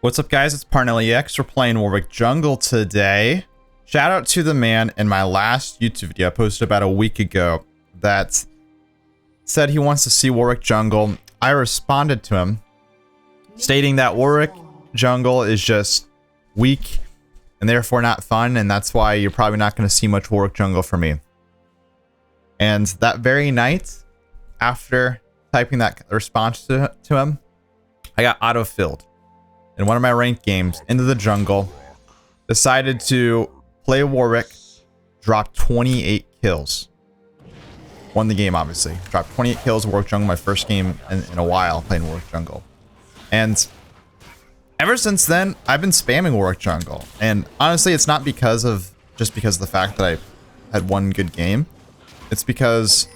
What's up, guys? It's Parnellyx. We're playing Warwick Jungle today. Shout out to the man in my last YouTube video I posted about a week ago that said he wants to see Warwick Jungle. I responded to him stating that Warwick Jungle is just weak and therefore not fun, and that's why you're probably not going to see much Warwick Jungle from me. And that very night, after typing that response to him, I got auto-filled in one of my ranked games into the jungle. Decided to play Warwick, dropped 28 kills. Won the game, obviously. Dropped 28 kills in Warwick Jungle, my first game in a while playing Warwick Jungle. And ever since then, I've been spamming Warwick Jungle. And honestly, it's not because of the fact that I had one good game. It's because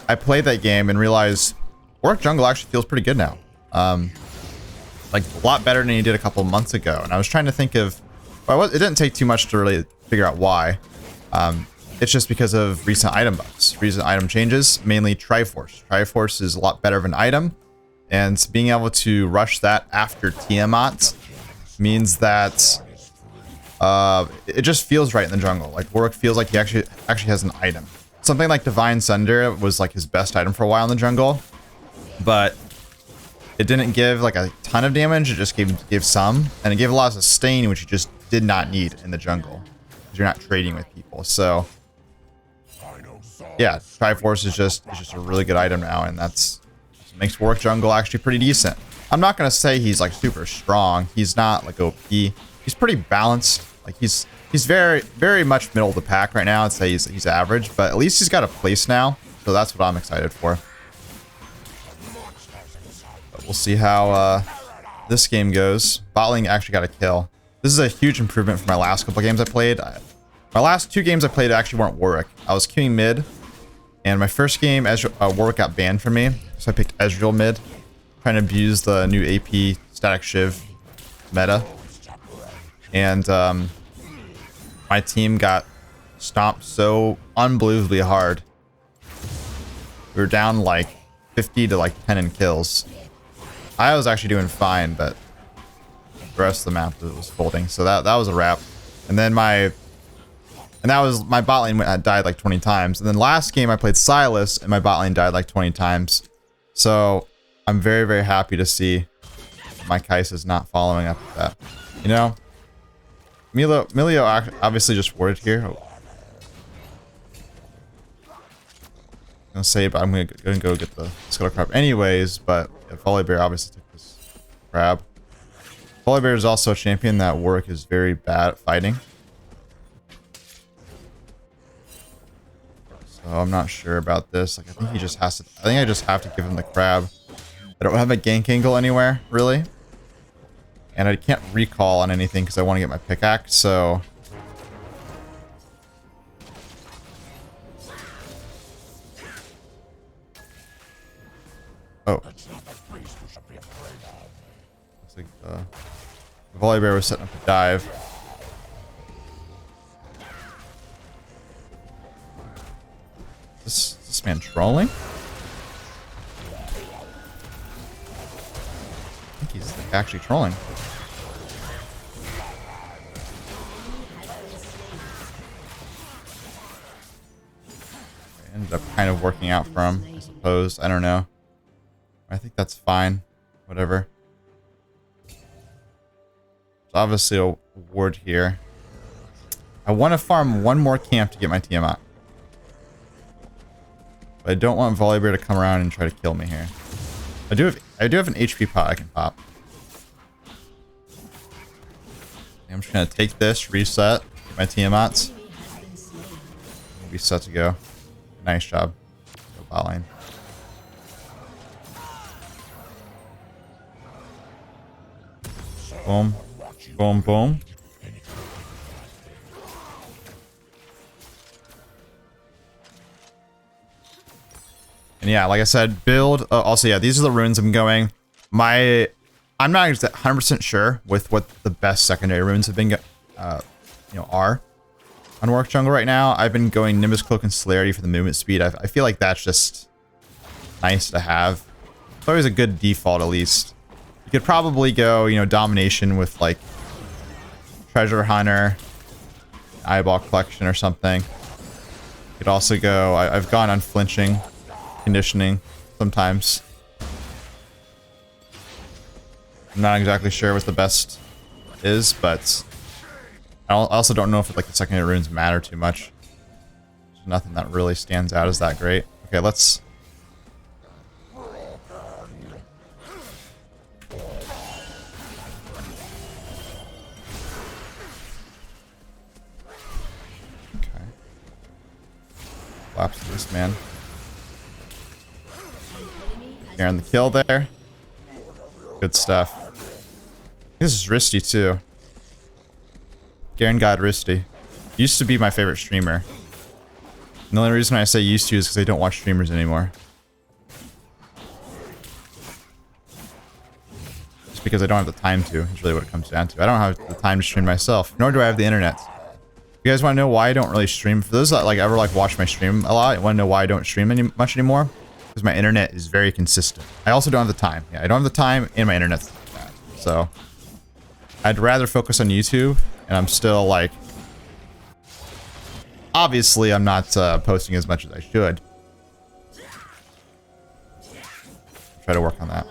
I played that game and realized Warwick Jungle actually feels pretty good now. Like a lot better than he did a couple months ago. And I was trying to think of, well, it didn't take too much to really figure out why. It's just because of recent item buffs, recent item changes, mainly Triforce. Triforce is a lot better of an item, and being able to rush that after Tiamat means that it just feels right in the jungle. Like Warwick feels like he actually has an item. Something like Divine Sunder was like his best item for a while in the jungle, but it didn't give like a ton of damage. It just gave some, and it gave a lot of sustain, which you just did not need in the jungle because you're not trading with people. So yeah, Triforce is just a really good item now, and that's makes Warwick Jungle actually pretty decent. I'm not gonna say he's like super strong. He's not like OP. He's pretty balanced. Like he's very much middle of the pack right now. I'd say he's average, but at least he's got a place now. So that's what I'm excited for. But we'll see how this game goes. Bot lane actually got a kill. This is a huge improvement from my last couple games I played. My last two games I played actually weren't Warwick. I was queuing mid, and my first game, Warwick got banned from me, so I picked Ezreal mid, trying to abuse the new AP Static Shiv meta. And my team got stomped so unbelievably hard. We were down like 50 to like 10 in kills. I was actually doing fine, but the rest of the map was folding, so that was a wrap. And then my bot lane died like 20 times. And then last game I played Silas, and my bot lane died like 20 times. So I'm very, very happy to see my Kai'Sa is not following up with that. You know, Milio obviously just warded here. I'm gonna say, but I'm gonna go get the Scuttle Crab anyways. But yeah, Volibear obviously took this crab. Volibear is also a champion that Warwick is very bad at fighting. So I'm not sure about this. Like I think he just has to. I think I just have to give him the crab. I don't have a gank angle anywhere really, and I can't recall on anything because I want to get my pickaxe. So oh, looks like the Volibear was setting up a dive. Is this man trolling? I think he's actually trolling. It ended up kind of working out for him, I suppose. I don't know. I think that's fine. Whatever. There's obviously a ward here. I want to farm one more camp to get my Tiamat. But I don't want Volibear to come around and try to kill me here. I do have an HP pot I can pop. I'm just gonna take this, reset, get my Tiamats. We'll be set to go. Nice job. Go bot lane. Boom. Boom, boom. And yeah, like I said, build. Also, yeah, these are the runes I'm going. I'm not 100% sure with what the best secondary runes have been, are on Warwick Jungle right now. I've been going Nimbus Cloak and Celerity for the movement speed. I feel like that's just nice to have. It's always a good default, at least. You could probably go, you know, domination with like treasure hunter, eyeball collection or something. You could also go, I've gone unflinching conditioning sometimes. I'm not exactly sure what the best is, but I also don't know if like the secondary runes matter too much. There's nothing that really stands out as that great. Okay, let's... Okay. Collapse this man. Getting the kill there. Good stuff. This is Risty too. Garen God Risty. Used to be my favorite streamer. And the only reason I say used to is because I don't watch streamers anymore. Just because I don't have the time to, is really what it comes down to. I don't have the time to stream myself, nor do I have the internet. You guys want to know why I don't really stream? For those that like ever like watch my stream a lot, want to know why I don't stream much anymore? Because my internet is very consistent. I also don't have the time. Yeah, I don't have the time, and my internet's bad. So I'd rather focus on YouTube, and I'm still like... Obviously, I'm not posting as much as I should. Try to work on that.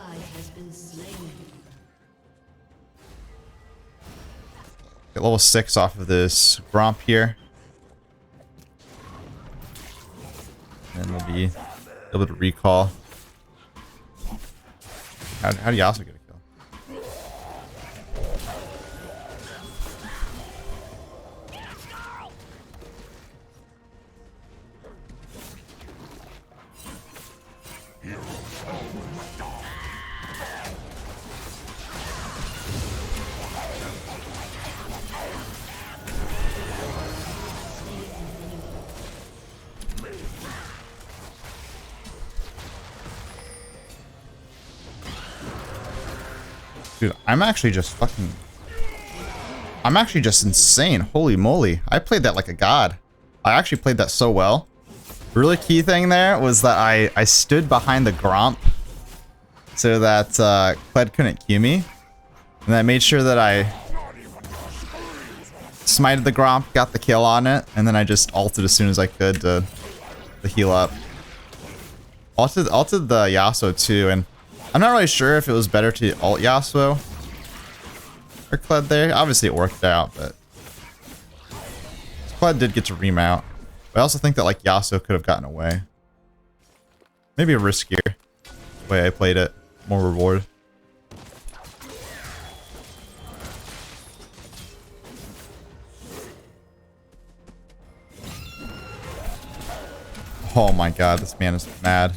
Get level 6 off of this Gromp here. And we'll be able to recall. How do you also get a kill? Dude, I'm actually just insane. Holy moly. I played that like a god. I actually played that so well. The really key thing there was that I stood behind the Gromp so that Kled couldn't Q me. And I made sure that I smited the Gromp, got the kill on it, and then I just ulted as soon as I could to heal up. Ulted the Yasuo too, and I'm not really sure if it was better to ult Yasuo or Kled there. Obviously it worked out, but Kled did get to remount. But I also think that like Yasuo could have gotten away. Maybe a riskier way I played it. More reward. Oh my god, this man is mad.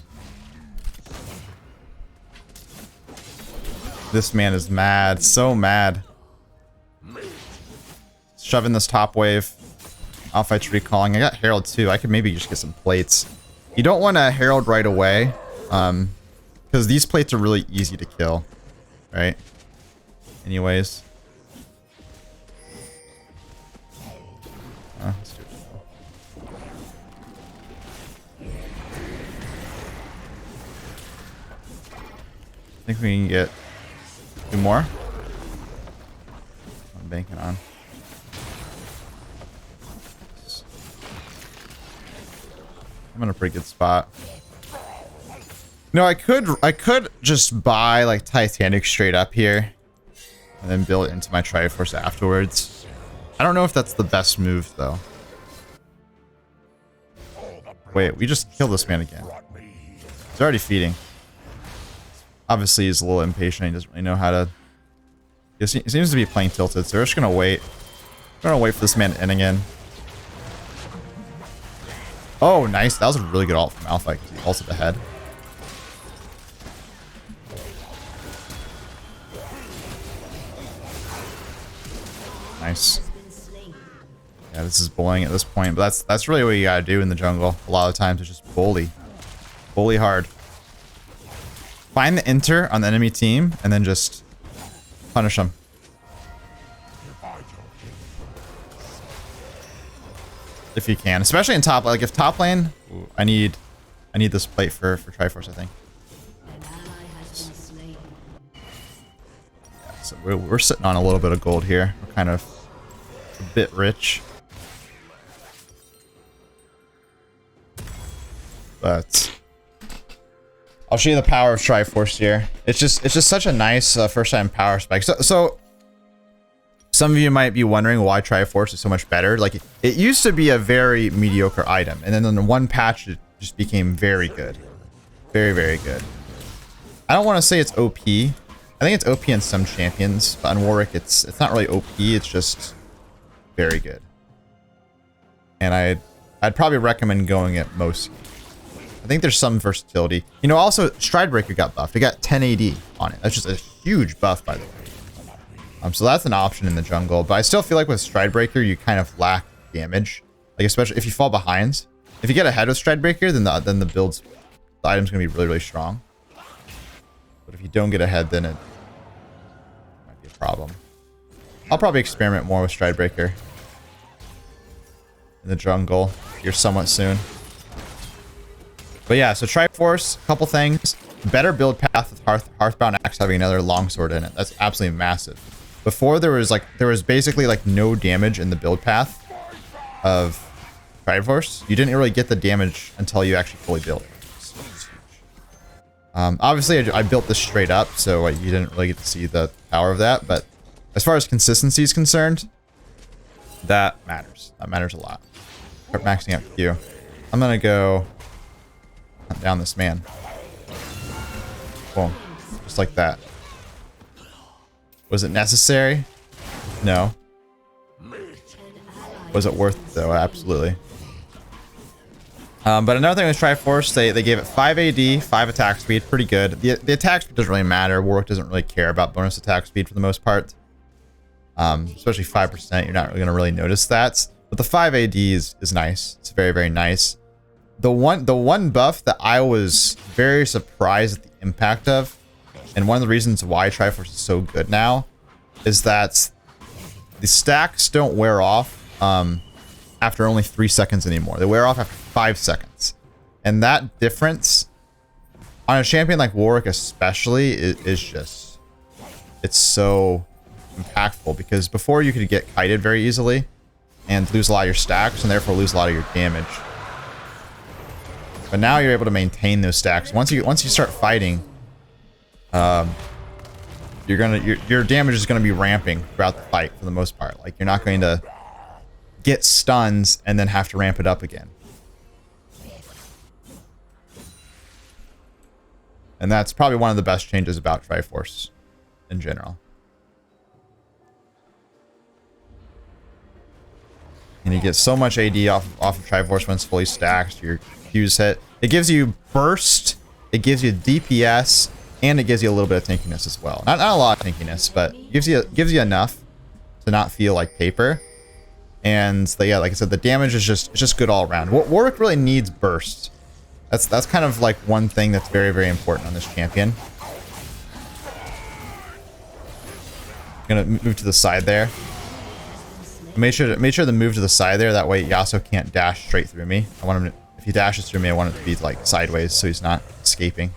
This man is mad. So mad. Shoving this top wave. Alphite's recalling. I got Herald too. I could maybe just get some plates. You don't want to Herald right away. Because these plates are really easy to kill. Right? Anyways. Let's do it. I think we can get 2 more. I'm banking on. I'm in a pretty good spot. No, I could just buy like Titanic straight up here and then build it into my Triforce afterwards. I don't know if that's the best move though. Wait, we just killed this man again. He's already feeding. Obviously, he's a little impatient. He doesn't really know how to... He seems to be playing tilted, so we're just gonna wait. We're gonna wait for this man to end again. Oh, nice. That was a really good ult from Alpha because he ulted ahead. Nice. Yeah, this is bullying at this point, but that's really what you gotta do in the jungle. A lot of times it's just bully. Bully hard. Find the enter on the enemy team and then just punish them. If you can, especially in top, like if top lane, ooh, I need this plate for Triforce, I think. So we're sitting on a little bit of gold here. We're kind of a bit rich. But I'll show you the power of Triforce here. It's just such a nice first time power spike. So some of you might be wondering why Triforce is so much better. Like it used to be a very mediocre item, and then in one patch it just became very good. Very, very good. I don't want to say it's OP. I think it's OP in some champions, but on Warwick it's not really OP, it's just very good. And I'd probably recommend going at most. I think there's some versatility. You know, also Stridebreaker got buffed. It got 10 AD on it. That's just a huge buff, by the way. So that's an option in the jungle, but I still feel like with Stridebreaker you kind of lack damage. Like especially if you fall behind. If you get ahead with Stridebreaker, then the item's gonna be really, really strong. But if you don't get ahead, then it might be a problem. I'll probably experiment more with Stridebreaker in the jungle here somewhat soon. But yeah, so Triforce, a couple things. Better build path with Hearthbound Axe having another longsword in it. That's absolutely massive. Before there was basically like no damage in the build path of Triforce. You didn't really get the damage until you actually fully built it. Obviously I built this straight up, so you didn't really get to see the power of that, but as far as consistency is concerned, that matters. That matters a lot. Start maxing out Q. I'm gonna go hunt down this man. Boom. Just like that. Was it necessary? No. Was it worth it though? Absolutely. But another thing with Triforce, they gave it 5 AD, 5 attack speed, pretty good. The attack speed doesn't really matter. Warwick doesn't really care about bonus attack speed for the most part. Especially 5%, you're not really gonna notice that. But the 5 AD is nice. It's very, very nice. The one buff that I was very surprised at the impact of, and one of the reasons why Triforce is so good now, is that the stacks don't wear off after only 3 seconds anymore. They wear off after 5 seconds. And that difference, on a champion like Warwick especially, is just, it's so impactful, because before you could get kited very easily and lose a lot of your stacks and therefore lose a lot of your damage. But now you're able to maintain those stacks. Once you start fighting, your damage is gonna be ramping throughout the fight for the most part. Like you're not going to get stuns and then have to ramp it up again. And that's probably one of the best changes about Triforce in general. And you get so much AD off of Triforce when it's fully stacked. Your Q's hit. It gives you burst, it gives you DPS, and it gives you a little bit of tankiness as well. Not a lot of tankiness, but it gives you enough to not feel like paper. And yeah, like I said, the damage is just good all around. Warwick really needs burst. That's kind of like one thing that's very, very important on this champion. I'm gonna move to the side there. Make sure to move to the side there. That way Yasuo can't dash straight through me. I want him to, if he dashes through me, I want it to be like sideways so he's not escaping.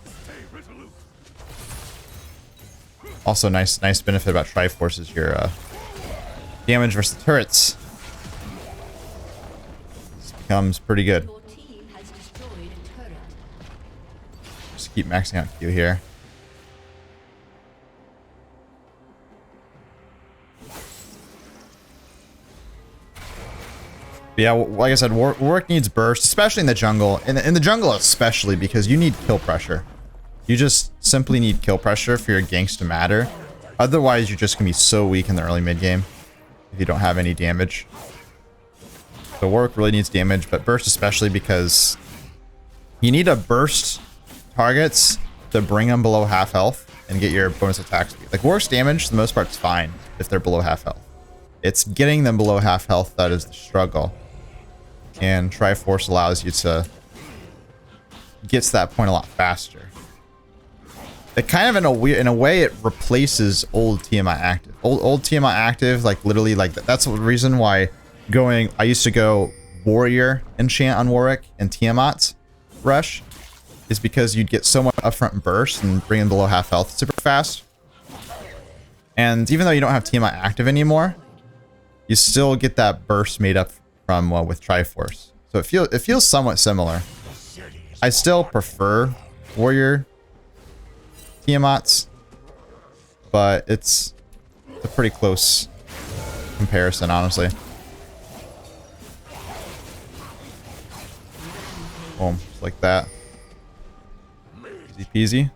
Also, nice benefit about Triforce is your damage versus the turrets. This becomes pretty good. Just keep maxing out Q here. But yeah, like I said, Warwick needs burst, especially in the jungle. In the jungle especially, because you need kill pressure. You just simply need kill pressure for your ganks to matter. Otherwise, you're just going to be so weak in the early mid game if you don't have any damage. So Warwick really needs damage, but burst especially, because you need to burst targets to bring them below half health and get your bonus attack speed. Like Warwick's damage, for the most part, is fine if they're below half health. It's getting them below half health that is the struggle. And Triforce allows you to get to that point a lot faster. It kind of in a way it replaces old TMI active. Old TMI active, like literally, like that's the reason why I used to go warrior enchant on Warwick and Tiamat rush, is because you'd get so much upfront burst and bring in below half health super fast. And even though you don't have Tiamat active anymore, you still get that burst made up from with Triforce. So it feels somewhat similar. I still prefer Warrior Tiamats, but it's a pretty close comparison, honestly. Boom, just like that. Easy peasy.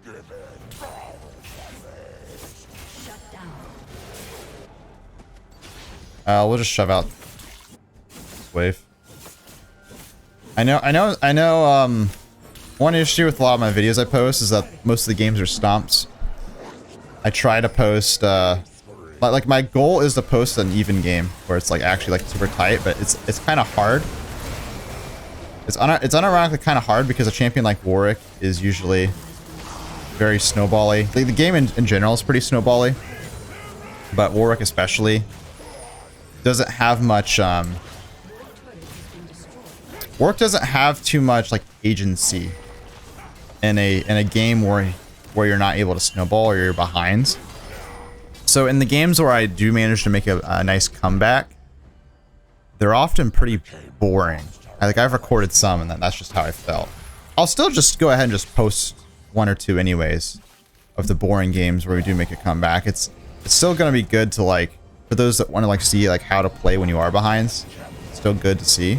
We'll just shove out this wave. I know, one issue with a lot of my videos I post is that most of the games are stomps. I try to post, like my goal is to post an even game where it's like actually like super tight, but it's kind of hard. It's unironically kind of hard because a champion like Warwick is usually very snowbally. The game in general is pretty snowbally, but Warwick especially doesn't have much, Warwick doesn't have too much like agency in a game where you're not able to snowball or you're behind. So in the games where I do manage to make a nice comeback, they're often pretty boring. I've recorded some and that's just how I felt. I'll still just go ahead and just post one or two anyways of the boring games where we do make a comeback. It's still gonna be good to like, for those that want to like see like how to play when you are behind, it's still good to see.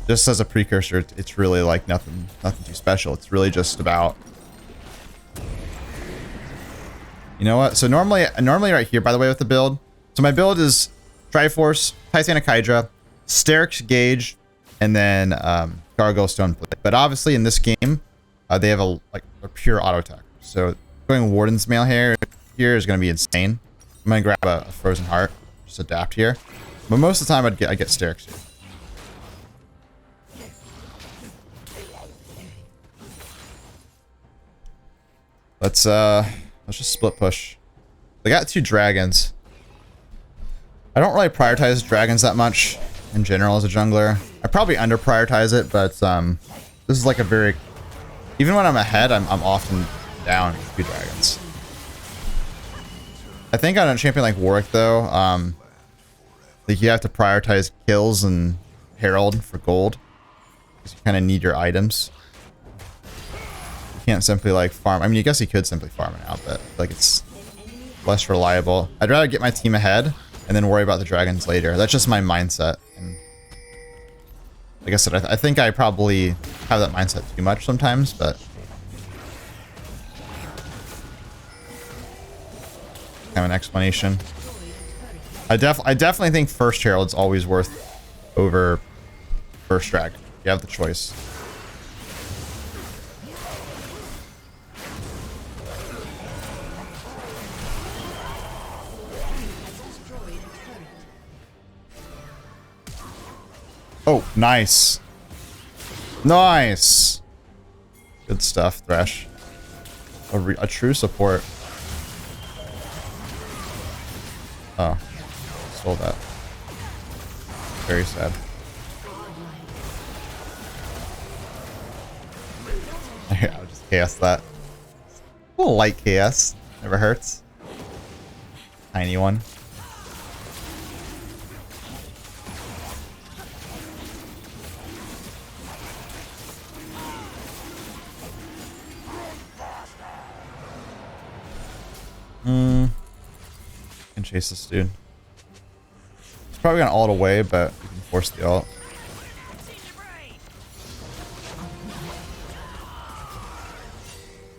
Just as a precursor, it's really like nothing too special. It's really just about, you know what? So normally right here, by the way, with the build. So my build is Triforce, Titanic Hydra, Sterix Gauge, and then Gargoyle Stoneblade. But obviously in this game, they have a pure auto attack. So going Warden's Mail here is going to be insane. I'm going to grab a Frozen Heart, just adapt here. But most of the time I get Sterix here. Let's just split push. They got 2 dragons. I don't really prioritize dragons that much in general as a jungler. I probably under prioritize it, but this is like a very, even when I'm ahead, I'm often down 2 dragons. I think on a champion like Warwick though, like you have to prioritize kills and Herald for gold, because you kind of need your items. Can't simply like farm. I mean, I guess you could simply farm it out, but like it's less reliable. I'd rather get my team ahead and then worry about the dragons later. That's just my mindset. And like I said, I think I probably have that mindset too much sometimes, but kind of an explanation. I definitely think first Herald's always worth over first dragon. You have the choice. Oh, nice. Nice. Good stuff, Thresh. A true support. Oh. Stole that. Very sad. I'll just chaos that. A little light chaos. Never hurts. Tiny one. Can chase this dude. He's probably gonna ult away, but we can force the ult.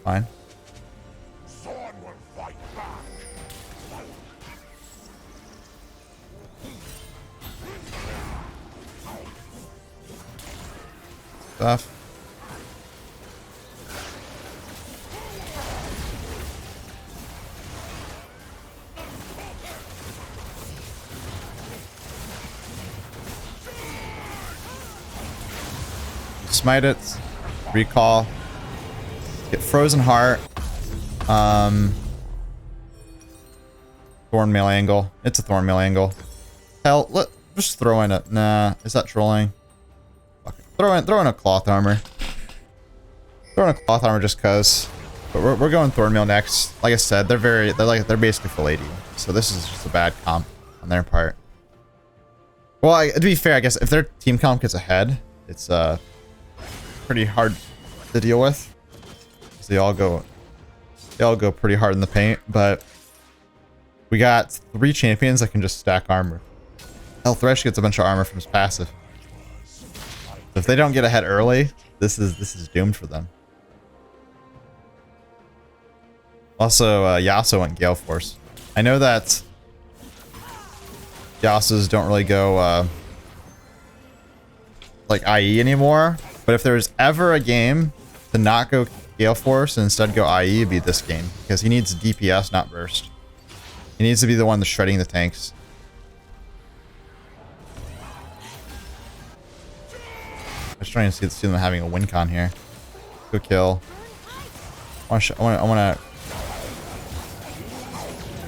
Fine. Stuff. Smite it, recall, get Frozen Heart, Thorn Mail Angle. It's a Thorn Mail Angle. Hell, just throw in a, nah, is that trolling? Fuck it. Throw in a Cloth Armor. Throw in a Cloth Armor just cause. But we're going Thornmail next. Like I said, they're basically full AD. So this is just a bad comp on their part. Well, to be fair, I guess if their team comp gets ahead, it's pretty hard to deal with. So they all go pretty hard in the paint, but we got 3 champions that can just stack armor. Hell, Thresh gets a bunch of armor from his passive. So if they don't get ahead early, this is doomed for them. Also, Yasuo went Gale Force. I know that Yasuos don't really go like IE anymore, but if there's ever a game to not go Gale Force and instead go IE, it'd be this game, because he needs DPS, not burst. He needs to be the one that's shredding the tanks. I'm just trying to see them having a win con here. Go kill. I want to.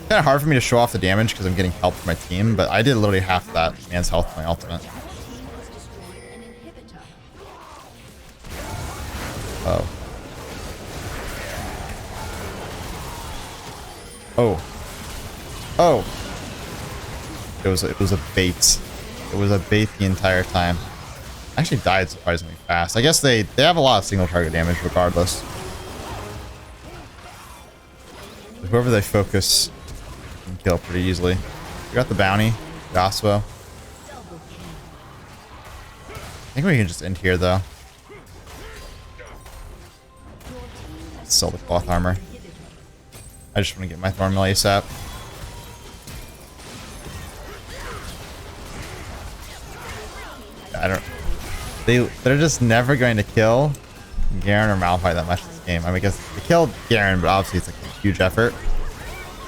Kind of hard for me to show off the damage because I'm getting help from my team, but I did literally half that man's health with my ultimate. Oh. Oh. Oh. It was a bait. It was a bait the entire time. I actually died surprisingly fast. I guess they have a lot of single target damage regardless. Whoever they focus can kill pretty easily. We got the bounty. Yasuo. I think we can just end here though. Sell the cloth armor. I just want to get my Thornmail ASAP. I don't. They're just never going to kill Garen or Malphite that much this game. I mean, I guess they killed Garen, but obviously it's like a huge effort.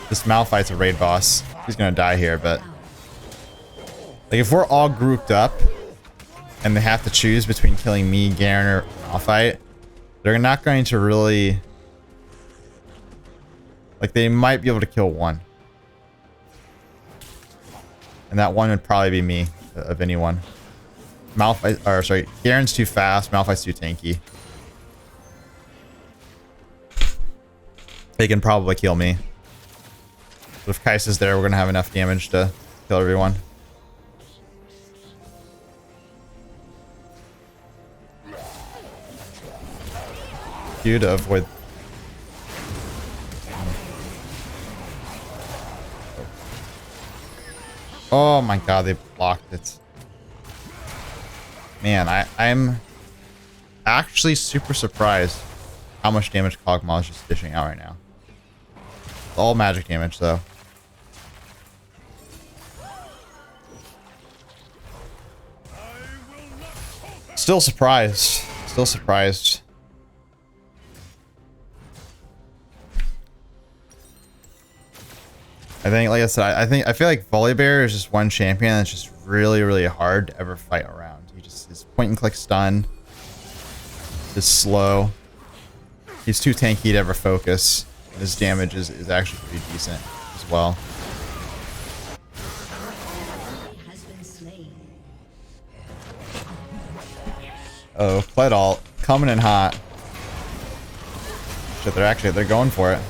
This Malphite's a raid boss. He's gonna die here, but like if we're all grouped up and they have to choose between killing me, Garen, or Malphite, they're not going to really. Like, they might be able to kill one. And that one would probably be me, of anyone. Malphite, or sorry, Garen's too fast, Malphite's too tanky. They can probably kill me. But if Kai'Sa's there, we're gonna have enough damage to kill everyone. Q to avoid. Oh my god, they blocked it. Man, I'm actually super surprised how much damage Kog'Maw is just dishing out right now. It's all magic damage though. Still surprised. Still surprised. I think, like I said, I feel like Volibear is just one champion that's just really, really hard to ever fight around. His point and click stun is slow. He's too tanky to ever focus. His damage is actually pretty decent as well. Oh, Pled ult coming in hot. Shit, they're going for it.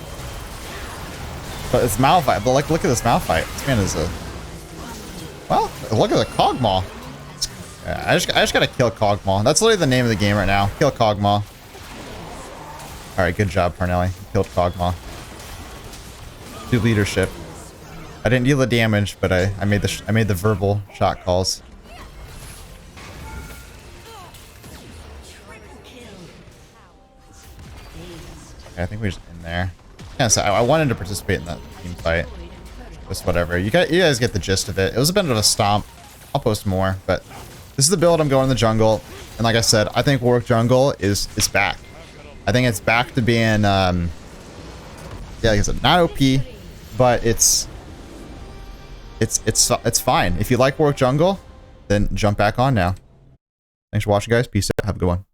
But it's Malphite. But like, look at this Malphite. This man is a. Well, look at the Kog'Maw. Yeah, I just gotta kill Kog'Maw. That's literally the name of the game right now. Kill Kog'Maw. All right, good job, Parnelly. You killed Kog'Maw. Do leadership. I didn't deal the damage, but I made the verbal shot calls. Okay, I think we just in there. Yeah, so I wanted to participate in that team fight. Just whatever. You guys get the gist of it. It was a bit of a stomp. I'll post more, but this is the build I'm going in the jungle. And like I said, I think Warwick jungle is back. I think it's back to being yeah, like I said, not OP, but it's fine. If you like Warwick jungle, then jump back on now. Thanks for watching, guys. Peace out. Have a good one.